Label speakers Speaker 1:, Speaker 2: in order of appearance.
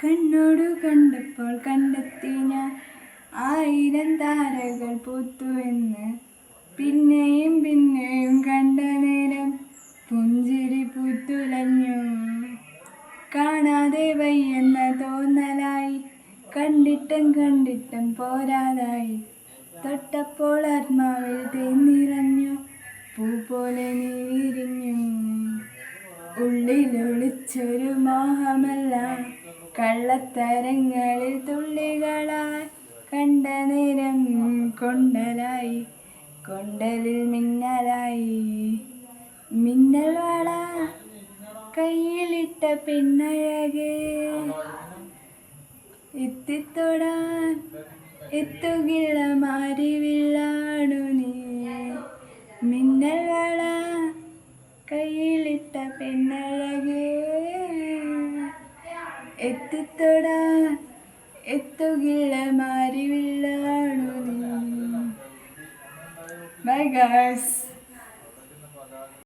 Speaker 1: കണ്ണോടു കണ്ടപ്പോൾ കണ്ടെത്തി ഞാൻ 1000 താരകൾ പൂത്തുവെന്ന്. പിന്നെയും പിന്നെയും കണ്ട നേരം പുഞ്ചിരി പൂത്തുലഞ്ഞു. കാണാതെ വയ്യെന്ന തോന്നലായി, കണ്ടിട്ടും പോരാതായി. തൊട്ടപ്പോൾ ആത്മാവിൽ തേൻ നിറഞ്ഞു, പൂ പോലെ നീ വിരിഞ്ഞു. ഉള്ളിലൊളിച്ചൊരു മോഹമെല്ലാം കള്ളത്തരങ്ങളിൽ തുള്ളികളായി. കണ്ട നേരം കൊണ്ടലായി, കൊണ്ടലിൽ മിന്നലായി. മിന്നൽ വള കയ്യിലിട്ട പെണ്ണഴകേ, എത്തിത്തൊടാൻ എത്തുകില്ല മാരിവില്ലാണു നീ. മിന്നൽ വള കയ്യിലിട്ട പെണ്ണഴകേ, എത്തിത്തൊടാൻ എത്തുകില്ല മാരിവില്ലാണു നീ. Bye guys.